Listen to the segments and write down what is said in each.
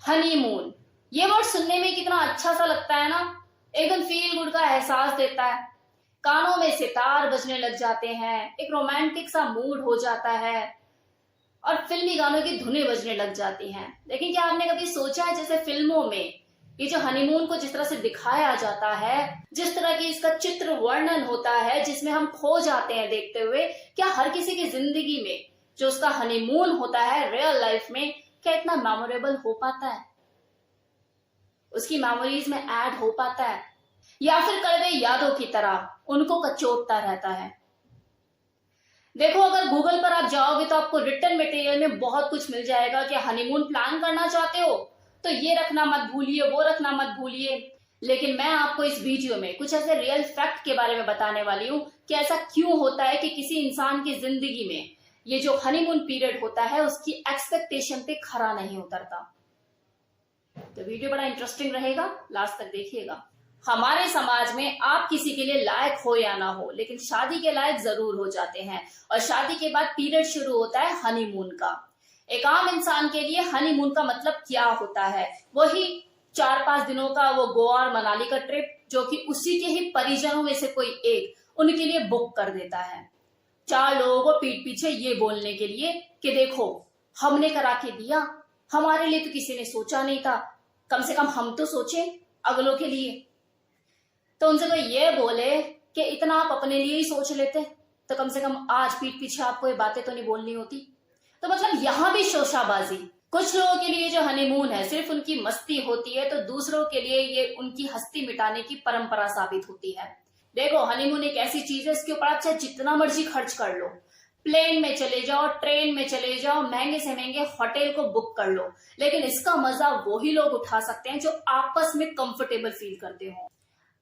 Honeymoon, ये word सुनने में कितना अच्छा सा लगता है ना। एकदम फील गुड का एहसास देता है। कानों में सितार बजने लग जाते हैं, एक रोमांटिक सा मूड हो जाता है और फिल्मी गानों की धुनें बजने लग जाती हैं। लेकिन क्या आपने कभी सोचा है जैसे फिल्मों में ये जो हनीमून को जिस तरह से दिखाया जाता है, जिस तरह की इसका चित्र वर्णन होता है, जिसमें हम खो जाते हैं देखते हुए, क्या हर किसी की जिंदगी में जो उसका हनीमून होता है रियल लाइफ में, क्या इतना मेमोरेबल हो पाता है, उसकी मेमोरीज में ऐड हो पाता है, या फिर कड़वे यादों की तरह उनको कचोटता रहता है। देखो, अगर गूगल पर आप जाओगे तो आपको रिटर्न मटेरियल में बहुत कुछ मिल जाएगा कि हनीमून प्लान करना चाहते हो तो ये रखना मत भूलिए, वो रखना मत भूलिए। लेकिन मैं आपको इस वीडियो में कुछ ऐसे रियल फैक्ट के बारे में बताने वाली हूँ कि ऐसा क्यों होता है कि किसी इंसान की जिंदगी में ये जो हनीमून पीरियड होता है उसकी एक्सपेक्टेशन पे खरा नहीं उतरता। तो वीडियो बड़ा इंटरेस्टिंग रहेगा, लास्ट तक देखिएगा। हमारे समाज में आप किसी के लिए लायक हो या ना हो, लेकिन शादी के लायक जरूर हो जाते हैं और शादी के बाद पीरियड शुरू होता है हनीमून का। एक आम इंसान के लिए हनीमून का मतलब क्या होता है? वही 4-5 दिनों का वो गोवा और मनाली का ट्रिप जो कि उसी के ही परिजनों में से कोई एक उनके लिए बुक कर देता है, 4 लोगों को पीठ पीछे ये बोलने के लिए कि देखो हमने करा के दिया, हमारे लिए तो किसी ने सोचा नहीं था, कम से कम हम तो सोचे अगलों के लिए। तो उनसे कोई ये बोले कि इतना आप अपने लिए ही सोच लेते तो कम से कम आज पीठ पीछे आपको ये बातें तो नहीं बोलनी होती। तो मतलब यहाँ भी शोशाबाजी। कुछ लोगों के लिए जो हनीमून है सिर्फ उनकी मस्ती होती है, तो दूसरों के लिए ये उनकी हस्ती मिटाने की परंपरा साबित होती है। देखो, हनीमून एक ऐसी चीज है, इसके ऊपर आप चाहे जितना मर्जी खर्च कर लो, प्लेन में चले जाओ, ट्रेन में चले जाओ, महंगे से महंगे होटल को बुक कर लो, लेकिन इसका मजा वही लोग उठा सकते हैं जो आपस में कंफर्टेबल फील करते हो,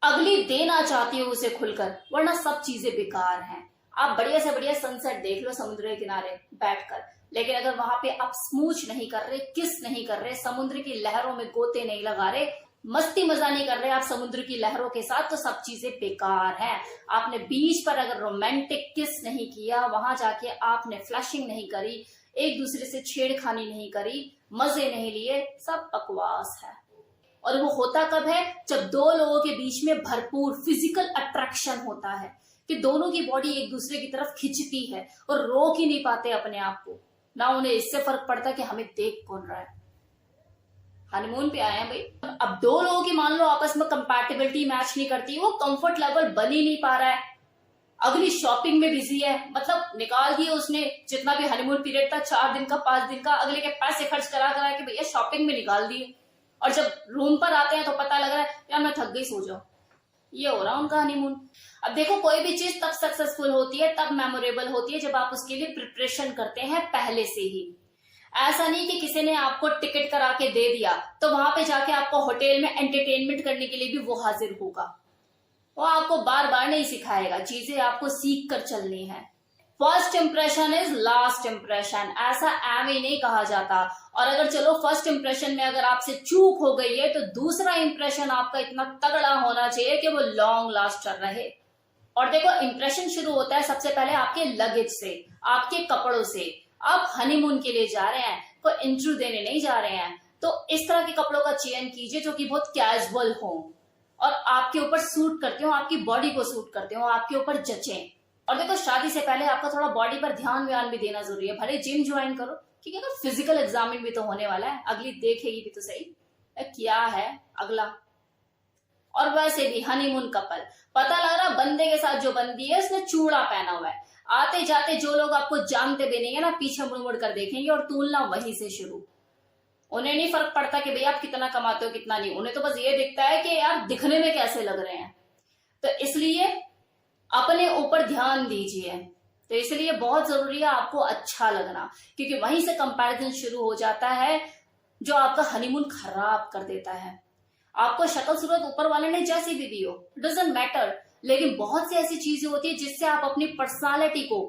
अगली देना चाहती हो उसे खुलकर, वरना सब चीजें बेकार हैं। आप बढ़िया से बढ़िया सनसेट देख लो समुद्र के किनारे बैठकर, लेकिन अगर वहां पे आप स्मूच नहीं कर रहे, किस नहीं कर रहे, समुद्र की लहरों में गोते नहीं लगा रहे, मस्ती मजा नहीं कर रहे आप समुद्र की लहरों के साथ, तो सब चीजें बेकार हैं। आपने बीच पर अगर रोमांटिक किस नहीं किया, वहां जाके आपने फ्लैशिंग नहीं करी, एक दूसरे से छेड़खानी नहीं करी, मजे नहीं लिए, सब बकवास है। और वो होता कब है? जब 2 लोगों के बीच में भरपूर फिजिकल अट्रैक्शन होता है कि दोनों की बॉडी एक दूसरे की तरफ खिंचती है और रोक ही नहीं पाते अपने आप को, ना उन्हें इससे फर्क पड़ता कि हमें देख कौन रहा है। हनीमून पे आए हैं भाई, अब 2 लोगों की मान लो आपस में कंपैटिबिलिटी मैच नहीं करती, वो कंफर्ट लेवल बन ही नहीं पा रहा है, अगली शॉपिंग में बिजी है, मतलब निकाल दिए उसने जितना भी हनीमून पीरियड था, 4 दिन का 5 दिन का, अगले के पैसे खर्च करा करा के भैया शॉपिंग में निकाल दिए, और जब रूम पर आते हैं तो पता लग रहा है यार मैं थक गई, सो जाओ। ये हो रहा उनका हनीमून। अब देखो, कोई भी चीज तब सक्सेसफुल होती है, तब मेमोरेबल होती है जब आप उसके लिए प्रिपरेशन करते हैं पहले से ही। ऐसा नहीं कि किसी ने आपको टिकट करा के दे दिया तो वहां पे जाके आपको होटल में एंटरटेनमेंट करने के लिए भी वो हाजिर होगा। वो आपको बार बार नहीं सिखाएगा, चीजें आपको सीख कर चलनी है। First impression is last impression, ऐसा एवे नहीं कहा जाता। और अगर चलो फर्स्ट इंप्रेशन में अगर आपसे चूक हो गई है तो दूसरा इंप्रेशन आपका इतना तगड़ा होना चाहिए कि वो लॉन्ग लास्टर रहे। और देखो, इंप्रेशन शुरू होता है सबसे पहले आपके लगेज से, आपके कपड़ों से। आप हनीमून के लिए जा रहे हैं, कोई इंटरव्यू देने नहीं जा रहे हैं, तो इस तरह के कपड़ों का चयन कीजिए जो कि बहुत कैजुअल हो और आपके ऊपर सूट करते हो, आपकी बॉडी को सूट करते हो, आपके ऊपर जचें। और देखो, शादी से पहले आपका थोड़ा बॉडी पर ध्यान भी देना जरूरी है। भले जिम ज्वाइन करो, ठीक है ना, फिजिकल एग्जामिन भी तो होने वाला है, अगली देखेगी भी तो सही क्या है अगला। और वैसे भी हनीमून कपल, पता लग रहा बंदे के साथ जो बंदी है उसने चूड़ा पहना हुआ है, आते जाते जो लोग आपको जानते भी नहीं है ना, पीछे मुड़ मुड़ कर देखेंगे और तुलना वहीं से शुरू। उन्हें नहीं फर्क पड़ता कि भैया आप कितना कमाते हो कितना नहीं, उन्हें तो बस ये दिखता है कि यार दिखने में कैसे लग रहे हैं। तो इसलिए अपने ऊपर ध्यान दीजिए। तो इसलिए बहुत जरूरी है आपको अच्छा लगना, क्योंकि वहीं से कंपैरिजन शुरू हो जाता है जो आपका हनीमून खराब कर देता है। आपको शक्ल सूरत ऊपर वाले ने जैसी भी दी हो, डजंट मैटर, लेकिन बहुत सी ऐसी चीजें होती है जिससे आप अपनी पर्सनालिटी को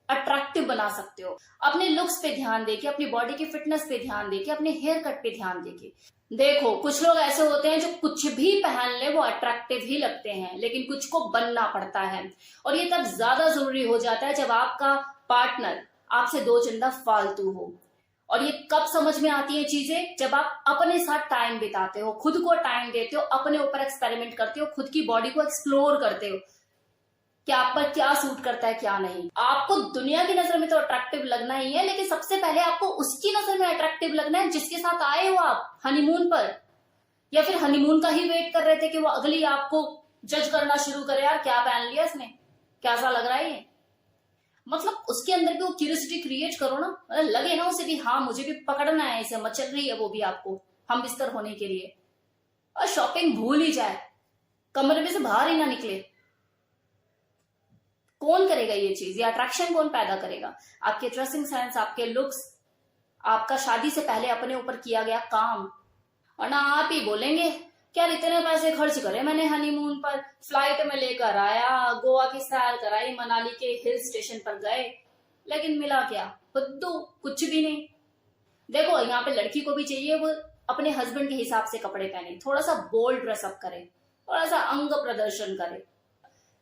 अट्रैक्टिव बना सकते हो। अपने लुक्स पे ध्यान देके, अपनी बॉडी की फिटनेस पे ध्यान देके, अपने हेयर कट पे ध्यान देके। देखो, कुछ लोग ऐसे होते हैं जो कुछ भी पहन ले वो अट्रैक्टिव ही लगते हैं, लेकिन कुछ को बनना पड़ता है। और ये तब ज्यादा जरूरी हो जाता है जब आपका पार्टनर आपसे 2 चंदा फालतू हो। और ये कब समझ में आती है चीजें, जब आप अपने साथ टाइम बिताते हो, खुद को टाइम देते हो, अपने ऊपर एक्सपेरिमेंट करते हो, खुद की बॉडी को एक्सप्लोर करते हो कि आप पर क्या सूट करता है क्या नहीं। आपको दुनिया की नजर में तो अट्रैक्टिव लगना ही है, लेकिन सबसे पहले आपको उसकी नजर में अट्रैक्टिव लगना है जिसके साथ आए हो आप हनीमून पर, या फिर हनीमून का ही वेट कर रहे थे कि वो अगली आपको जज करना शुरू करे, यार क्या पहन लिया इसने, कैसा लग रहा है ये। मतलब उसके अंदर भी वो क्यूरियोसिटी क्रिएट करो ना, मतलब लगे ना उसे कि हाँ मुझे भी पकड़ना है इसे, मचल रही है वो भी आपको हम बिस्तर होने के लिए। और शॉपिंग भूल ही जाए, कमरे में से बाहर ही ना निकले। कौन करेगा ये चीज, ये अट्रैक्शन कौन पैदा करेगा? आपके ड्रेसिंग सेंस, आपके लुक्स, आपका शादी से पहले अपने ऊपर किया गया काम। और ना आप ही बोलेंगे क्या इतने पैसे खर्च करे मैंने हनीमून पर, फ्लाइट में लेकर आया, गोवा की सैर कराई, मनाली के हिल स्टेशन पर गए, लेकिन मिला क्या? खुद्दू कुछ भी नहीं। देखो यहाँ पे लड़की को भी चाहिए वो अपने हस्बैंड के हिसाब से कपड़े पहने, थोड़ा सा बोल्ड ड्रेसअप करे, थोड़ा सा अंग प्रदर्शन करे।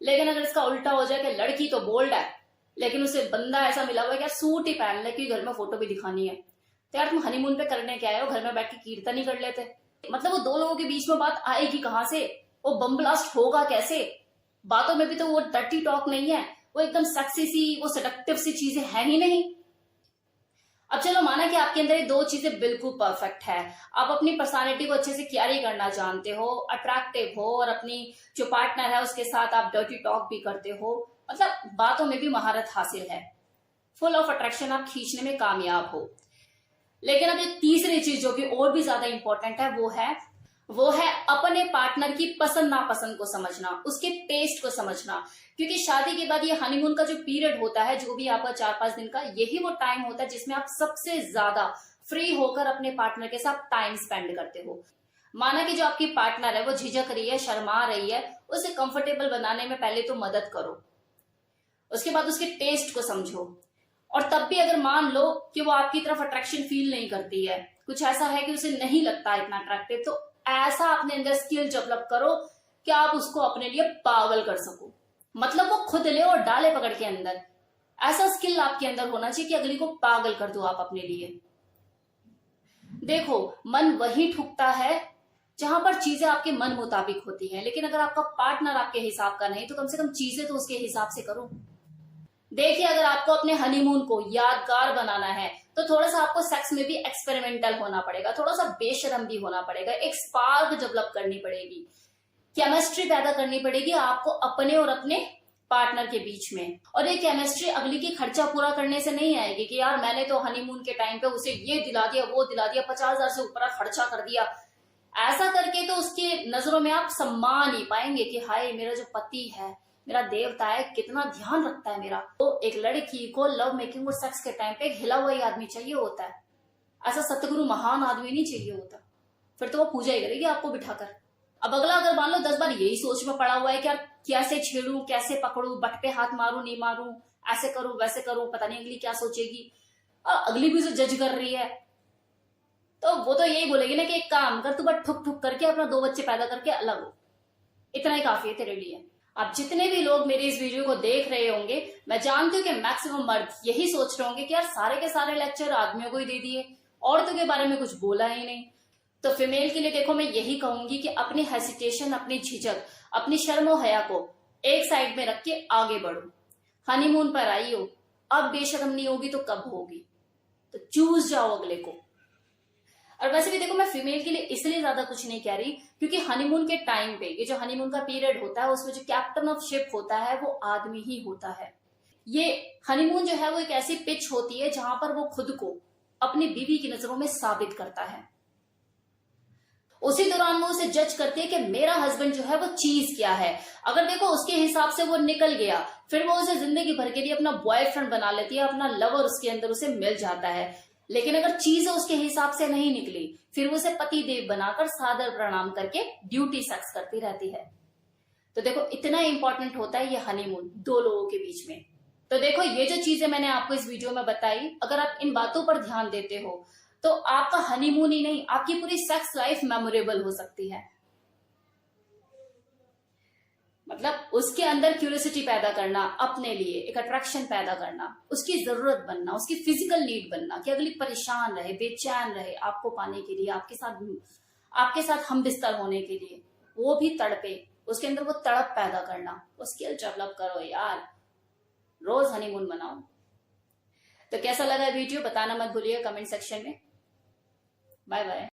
लेकिन अगर इसका उल्टा हो जाए कि लड़की तो बोल्ड है लेकिन उसे बंदा ऐसा मिला हुआ है कि सूट ही पहन ले क्योंकि घर में फोटो भी दिखानी है, तो यार तुम हनीमून पे करने क्या आए हो? घर में बैठ के कीर्तन ही कर लेते। मतलब वो दो लोगों के बीच में बात आएगी कहां से, वो बम ब्लास्ट होगा कैसे? बातों में भी तो वो डर्टी टॉक नहीं है, वो एकदम सेक्सी सी, वो सेडक्टिव सी चीजें है ही नहीं। अब चलो माना कि आपके अंदर ये दो चीजें बिल्कुल परफेक्ट है, आप अपनी पर्सनालिटी को अच्छे से कैरी करना जानते हो, अट्रैक्टिव हो, और अपनी जो पार्टनर है उसके साथ आप डर्टी टॉक भी करते हो, मतलब बातों में भी महारत हासिल है, फुल ऑफ अट्रैक्शन आप खींचने में कामयाब हो। लेकिन अब एक तीसरी चीज जो कि और भी ज्यादा इंपॉर्टेंट है वो है अपने पार्टनर की पसंद नापसंद को समझना, उसके टेस्ट को समझना। क्योंकि शादी के बाद ये हनीमून का जो पीरियड होता है, जो भी आपका 4-5 दिन का, यही वो टाइम होता है जिसमें आप सबसे ज्यादा फ्री होकर अपने पार्टनर के साथ टाइम स्पेंड करते हो। माना कि जो आपकी पार्टनर है वो झिझक रही है, शर्मा रही है, उसे कंफर्टेबल बनाने में पहले तो मदद करो, उसके बाद उसके टेस्ट को समझो। और तब भी अगर मान लो कि वो आपकी तरफ अट्रैक्शन फील नहीं करती है, कुछ ऐसा है कि उसे नहीं लगता इतना अट्रैक्टिव, तो ऐसा अपने अंदर स्किल डेवलप करो कि आप उसको अपने लिए पागल कर सको। मतलब वो खुद ले और डाले पकड़ के अंदर, ऐसा स्किल आपके अंदर होना चाहिए कि अगली को पागल कर दो आप अपने लिए। देखो मन वही ठुकता है जहां पर चीजें आपके मन मुताबिक होती हैं, लेकिन अगर आपका पार्टनर आपके हिसाब का नहीं तो कम से कम चीजें तो उसके हिसाब से करो। देखिए अगर आपको अपने हनीमून को यादगार बनाना है तो थोड़ा सा आपको सेक्स में भी एक्सपेरिमेंटल होना पड़ेगा, थोड़ा सा बेशरम भी होना पड़ेगा, एक स्पार्क डेवलप करनी पड़ेगी, केमिस्ट्री पैदा करनी पड़ेगी आपको अपने और अपने पार्टनर के बीच में। और ये केमिस्ट्री अगली की खर्चा पूरा करने से नहीं आएगी कि यार मैंने तो हनीमून के टाइम पे उसे ये दिला दिया, वो दिला दिया, 50,000 से ऊपर खर्चा कर दिया। ऐसा करके तो उसकी नजरों में आप सम्मान ही पाएंगे कि हाय मेरा जो पति है, मेरा देवता है, कितना ध्यान रखता है मेरा। तो एक लड़की को लव मेकिंग और सेक्स के टाइम पे एक हिला हुआ ही आदमी चाहिए होता है, ऐसा सतगुरु महान आदमी नहीं चाहिए होता, फिर तो वो पूजा ही करेगी आपको बिठाकर। अब अगला अगर मान लो 10 बार यही सोच में पड़ा हुआ है कि यार कैसे छेड़ू, कैसे पकड़ू, बट पे हाथ मारू नहीं मारू, ऐसे करूं वैसे करूं, पता नहीं अगली क्या सोचेगी, और अगली भी उसे जज कर रही है, तो वो तो यही बोलेगी ना कि एक काम कर, तू बस ठुक ठुक करके अपना 2 बच्चे पैदा करके अलग हो, इतना ही काफी है तेरे लिए। अब जितने भी लोग मेरी इस वीडियो को देख रहे होंगे, मैं जानती हूँ कि मैक्सिमम मर्द यही सोच रहे होंगे कि यार सारे के सारे लेक्चर आदमियों को ही दे दिए, औरतों के बारे में कुछ बोला ही नहीं। तो फीमेल के लिए देखो मैं यही कहूंगी कि अपनी हेसिटेशन, अपनी झिझक, अपनी शर्म और हया को एक साइड में रख के आगे बढ़ो। हनीमून पर आई हो, अब बेशर्म नहीं होगी तो कब होगी, तो चूज जाओ अगले को। और वैसे भी देखो मैं फीमेल के लिए इसलिए ज्यादा कुछ नहीं कह रही क्योंकि हनीमून के टाइम पे, ये जो हनीमून का पीरियड होता है उसमें जो कैप्टन ऑफ शिप होता है वो आदमी ही होता है। ये हनीमून जो है वो एक ऐसी पिच होती है जहां पर वो खुद को अपनी बीवी की नजरों में साबित करता है। उसी दौरान वो उसे जज करती है कि मेरा हस्बैंड जो है वो चीज क्या है। अगर देखो उसके हिसाब से वो निकल गया, फिर वो उसे जिंदगी भर के लिए अपना बॉयफ्रेंड बना लेती है, अपना लवर उसके अंदर उसे मिल जाता है। लेकिन अगर चीजें उसके हिसाब से नहीं निकली, फिर वो उसे पति देव बनाकर सादर प्रणाम करके ड्यूटी सेक्स करती रहती है। तो देखो इतना इंपॉर्टेंट होता है ये हनीमून दो लोगों के बीच में। तो देखो ये जो चीजें मैंने आपको इस वीडियो में बताई, अगर आप इन बातों पर ध्यान देते हो तो आपका हनीमून ही नहीं, आपकी पूरी सेक्स लाइफ मेमोरेबल हो सकती है। मतलब उसके अंदर क्यूरियोसिटी पैदा करना, अपने लिए एक अट्रैक्शन पैदा करना, उसकी जरूरत बनना, उसकी फिजिकल नीड बनना कि अगली परेशान रहे, बेचैन रहे आपको पाने के लिए, आपके साथ हम बिस्तर होने के लिए, वो भी तड़पे, उसके अंदर वो तड़प पैदा करना, वो स्किल डेवलप करो यार, रोज हनीमून मनाओ। तो कैसा लगा वीडियो बताना मत भूलिए कमेंट सेक्शन में। Bye bye.